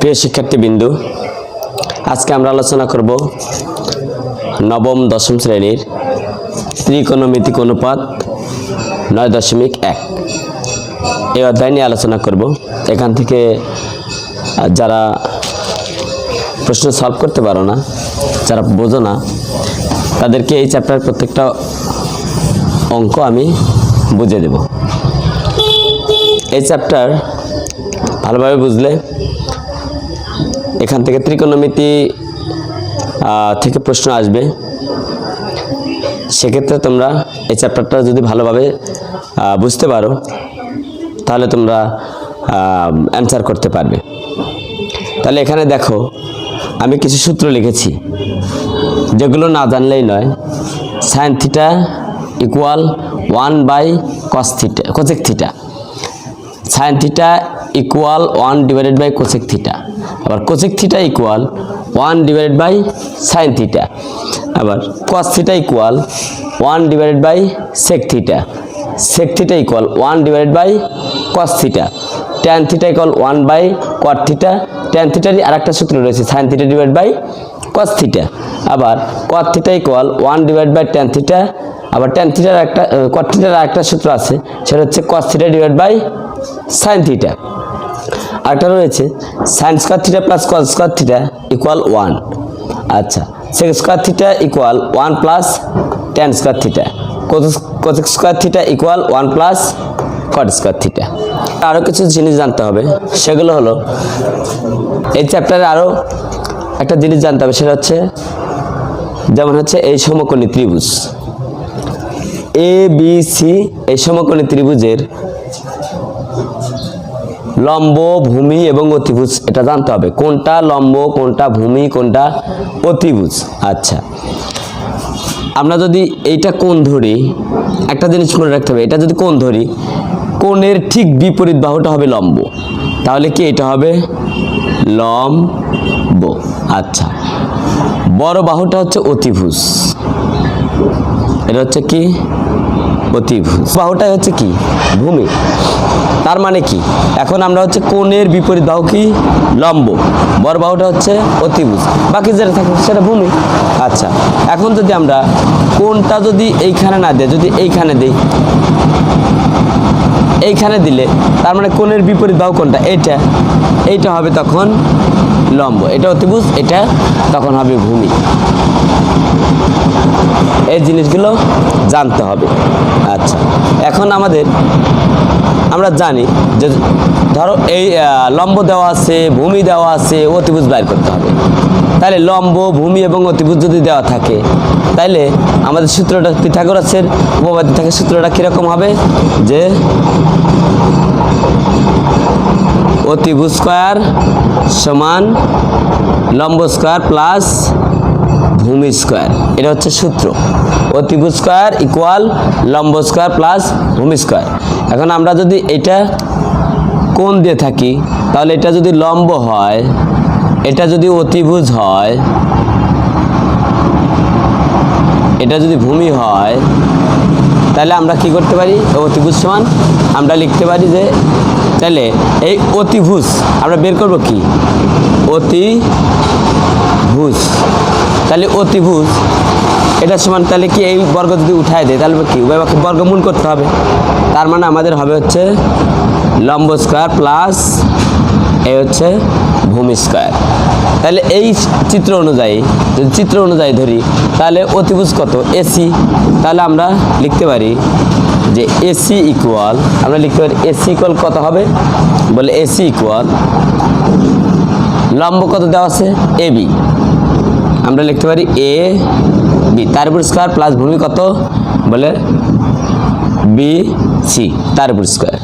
প্রিয় শিক্ষার্থীবৃন্দু, আজকে আমরা আলোচনা করব নবম দশম শ্রেণীর ত্রিকোণমিতিক অনুপাত 9.1 এই অধ্যায় নিয়ে আলোচনা করব। এখান থেকে যারা প্রশ্ন সলভ করতে পারো না, যারা বোঝো না, তাদেরকে এই চ্যাপ্টার প্রত্যেকটা অঙ্ক আমি বুঝিয়ে দেব। এই চ্যাপ্টার ভালোভাবে বুঝলে এখান থেকে ত্রিকোণমিতি থেকে প্রশ্ন আসবে। সেক্ষেত্রে তোমরা এই চ্যাপ্টারটা যদি ভালোভাবে বুঝতে পারো তাহলে তোমরা অ্যান্সার করতে পারবে। তাহলে এখানে দেখো, আমি কিছু সূত্র লিখেছি যেগুলো না জানলেই নয়। Sine theta equal 1/cos theta cosec theta, sine theta equal 1/কোসেক থিটা, আবার কোসেক থিটা ইকুয়াল 1/সাইন থিটা, আবার কস থিটা ইকুয়াল 1/সেক থিটা, সেক থিটা ইকুয়াল 1/কস থিটা, ট্যান থিটা ইকুয়াল 1/কট থিটা, ট্যান থিটারই আরেকটা সূত্র রয়েছে সাইন থিটা / কস থিটা, আবার কট থিটা ইকুয়াল 1/ট্যান থিটা, আবার ট্যান থিটার একটা কট থিটার আরেকটা সূত্র আছে, সেটা হচ্ছে কস থিটা / সাইন থিটা। আরেকটা রয়েছে sine square theta plus cos square theta equal 1। আচ্ছা, sec square theta equal 1 plus tan square theta, cosec square theta equal 1 plus cot square theta. আরও কিছু জিনিস জানতে হবে, সেগুলো হলো এই চ্যাপ্টারে আরও একটা জিনিস জানতে হবে, সেটা হচ্ছে যেমন হচ্ছে এই সমকোণী ত্রিভুজ ABC, এই সমকোণী ত্রিভুজের লম্ব, ভূমি এবং অতিভুজ এটা জানতে হবে। কোনটা লম্ব, কোনটা ভূমি, কোনটা অতিভুজ। আচ্ছা, আমরা যদি এইটা কোণ ধরি, একটা জিনিস মনে রাখতে হবে, এটা যদি কোণ ধরি, কোণের ঠিক বিপরীত বাহুটা হবে লম্ব, তাহলে কি এটা হবে লম্ব। আচ্ছা, বড় বাহুটা হচ্ছে অতিভুজ, এটা হচ্ছে কি অতিভুজ, বাহুটাই হচ্ছে কি ভূমি। তার মানে কি, এখন আমরা হচ্ছে কোণের বিপরীত বাহু কি লম্ব, বড় বাহুটা হচ্ছে অতিভুজ, বাকি যেটা থাকে সেটা ভূমি। আচ্ছা, এখন যদি আমরা কোণটা যদি এইখানে না দেয়, যদি এইখানে দেই, এইখানে দিলে তার মানে কোণের বিপরীত বাহু কোনটা, এইটা হবে তখন লম্ব, এটা অতিভুজ, এটা তখন হবে ভূমি। এই জিনিসগুলো জানতে হবে। আচ্ছা, এখন আমরা জানি যে ধরো এই লম্ব দেওয়া আছে, ভূমি দেওয়া আছে, অতিভুজ বাইর করতে হবে। তাহলে লম্ব, ভূমি এবং অতিভুজ যদি দেওয়া থাকে, তাহলে আমাদের সূত্রটা পিথাগোরাসের উপপাদ্য থেকে সূত্রটা কীরকম হবে, যে অতিভুজ স্কয়ার সমান লম্ব স্কয়ার প্লাস ভূমি স্কয়ার, এটা হচ্ছে সূত্র। অতিভুজ স্কয়ার ইকুয়াল লম্ব স্কয়ার প্লাস ভূমি স্কয়ার। এখন আমরা যদি এটা কোণ দিয়ে থাকি, তাহলে এটা যদি লম্ব হয়, এটা যদি অতিভুজ হয়, এটা যদি ভূমি হয়, তাহলে আমরা কি করতে পারি, অতিভুজ সমান আমরা লিখতে পারি যে, তাহলে এই অতিভুজ আমরা বের করব কি অতিভুজ, তাহলে অতিভুজ এটা সমান, তাহলে কি এই বর্গ যদি উঠায় দেয় তাহলে কি উভয়পক্ষে বর্গমূল করতে হবে। তার মানে আমাদের হবে হচ্ছে লম্ব স্কয়ার প্লাস এই হচ্ছে ভূমি স্কয়ার। তাহলে এই চিত্র অনুযায়ী, যদি চিত্র অনুযায়ী ধরি, তাহলে অতিভুজ কত এসি, তাহলে আমরা লিখতে পারি যে এসি ইকুয়াল, আমরা লিখতে পারি এসি ইকুয়াল কত হবে, বলে এসি ইকুয়াল লম্ব কত দেওয়া আছে এবি, আমরা লিখতে পারি এ বি তার উপর স্কয়ার প্লাস ভূমি কত, বলে বি সি তার উপর স্কয়ার।